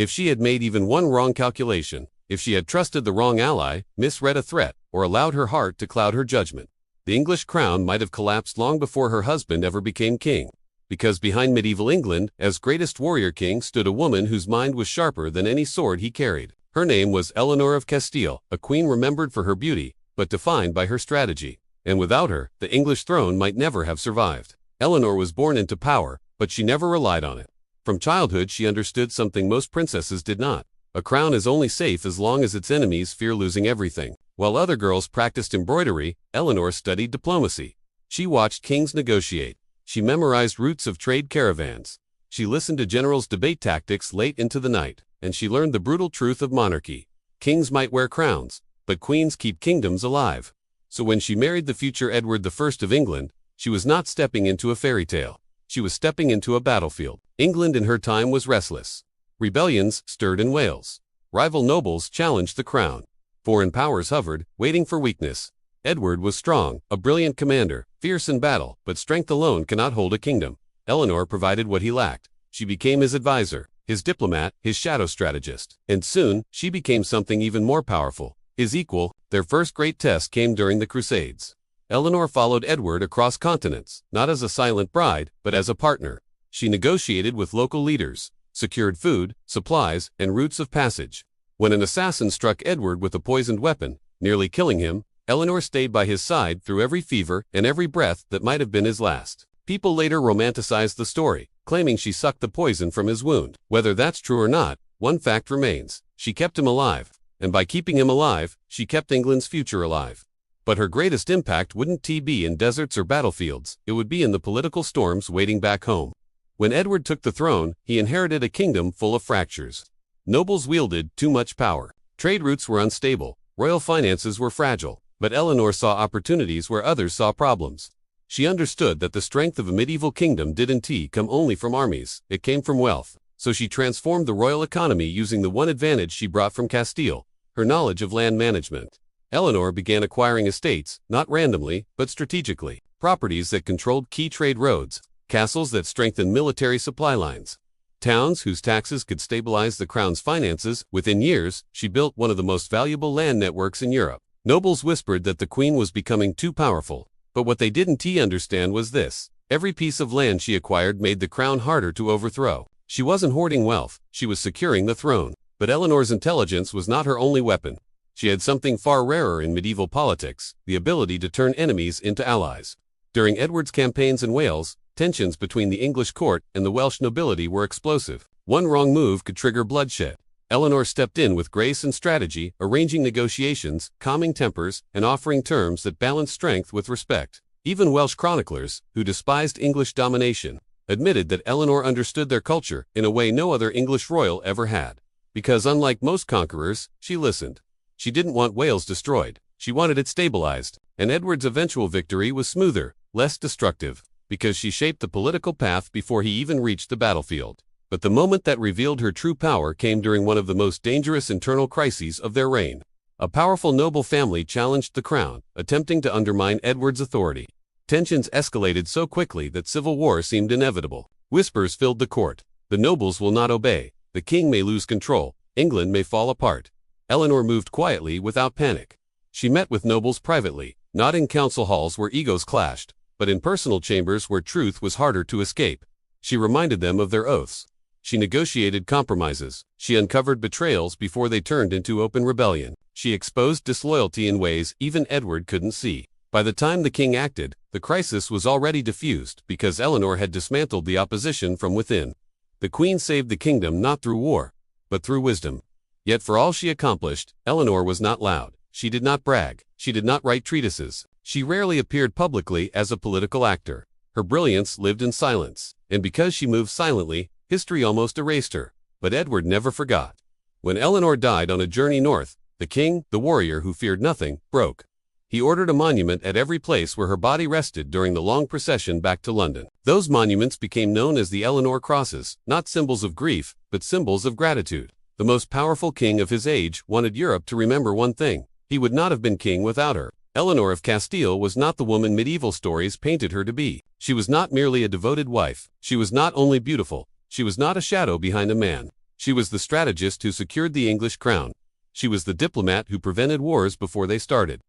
If she had made even one wrong calculation, if she had trusted the wrong ally, misread a threat, or allowed her heart to cloud her judgment, the English crown might have collapsed long before her husband ever became king. Because behind medieval England, as greatest warrior king, stood a woman whose mind was sharper than any sword he carried. Her name was Eleanor of Castile, a queen remembered for her beauty, but defined by her strategy. And without her, the English throne might never have survived. Eleanor was born into power, but she never relied on it. From childhood she understood something most princesses did not. A crown is only safe as long as its enemies fear losing everything. While other girls practiced embroidery, Eleanor studied diplomacy. She watched kings negotiate. She memorized routes of trade caravans. She listened to generals debate tactics late into the night, and she learned the brutal truth of monarchy. Kings might wear crowns, but queens keep kingdoms alive. So when she married the future Edward I of England, she was not stepping into a fairy tale. She was stepping into a battlefield. England in her time was restless. Rebellions stirred in Wales. Rival nobles challenged the crown. Foreign powers hovered, waiting for weakness. Edward was strong, a brilliant commander, fierce in battle, but strength alone cannot hold a kingdom. Eleanor provided what he lacked. She became his advisor, his diplomat, his shadow strategist. And soon, she became something even more powerful, his equal. Their first great test came during the Crusades. Eleanor followed Edward across continents, not as a silent bride, but as a partner. She negotiated with local leaders, secured food, supplies, and routes of passage. When an assassin struck Edward with a poisoned weapon, nearly killing him, Eleanor stayed by his side through every fever and every breath that might have been his last. People later romanticized the story, claiming she sucked the poison from his wound. Whether that's true or not, one fact remains: she kept him alive, and by keeping him alive, she kept England's future alive. But her greatest impact wouldn't be in deserts or battlefields, it would be in the political storms waiting back home. When Edward took the throne, he inherited a kingdom full of fractures. Nobles wielded too much power. Trade routes were unstable. Royal finances were fragile. But Eleanor saw opportunities where others saw problems. She understood that the strength of a medieval kingdom didn't come only from armies, it came from wealth. So she transformed the royal economy using the one advantage she brought from Castile: her knowledge of land management. Eleanor began acquiring estates, not randomly, but strategically. Properties that controlled key trade roads, castles that strengthened military supply lines, towns whose taxes could stabilize the crown's finances. Within years, she built one of the most valuable land networks in Europe. Nobles whispered that the queen was becoming too powerful, but what they didn't understand was this: every piece of land she acquired made the crown harder to overthrow. She wasn't hoarding wealth, she was securing the throne. But Eleanor's intelligence was not her only weapon. She had something far rarer in medieval politics: the ability to turn enemies into allies. During Edward's campaigns in Wales, tensions between the English court and the Welsh nobility were explosive. One wrong move could trigger bloodshed. Eleanor stepped in with grace and strategy, arranging negotiations, calming tempers, and offering terms that balanced strength with respect. Even Welsh chroniclers, who despised English domination, admitted that Eleanor understood their culture in a way no other English royal ever had. Because unlike most conquerors, she listened. She didn't want Wales destroyed. She wanted it stabilized. And Edward's eventual victory was smoother, less destructive, because she shaped the political path before he even reached the battlefield. But the moment that revealed her true power came during one of the most dangerous internal crises of their reign. A powerful noble family challenged the crown, attempting to undermine Edward's authority. Tensions escalated so quickly that civil war seemed inevitable. Whispers filled the court: the nobles will not obey, the king may lose control, England may fall apart. Eleanor moved quietly without panic. She met with nobles privately, not in council halls where egos clashed, but in personal chambers where truth was harder to escape. She reminded them of their oaths. She negotiated compromises. She uncovered betrayals before they turned into open rebellion. She exposed disloyalty in ways even Edward couldn't see. By the time the king acted, the crisis was already diffused because Eleanor had dismantled the opposition from within. The queen saved the kingdom not through war, but through wisdom. Yet for all she accomplished, Eleanor was not loud. She did not brag. She did not write treatises. She rarely appeared publicly as a political actor. Her brilliance lived in silence, and because she moved silently, history almost erased her. But Edward never forgot. When Eleanor died on a journey north, the king, the warrior who feared nothing, broke. He ordered a monument at every place where her body rested during the long procession back to London. Those monuments became known as the Eleanor Crosses, not symbols of grief, but symbols of gratitude. The most powerful king of his age wanted Europe to remember one thing: he would not have been king without her. Eleanor of Castile was not the woman medieval stories painted her to be. She was not merely a devoted wife. She was not only beautiful. She was not a shadow behind a man. She was the strategist who secured the English crown. She was the diplomat who prevented wars before they started.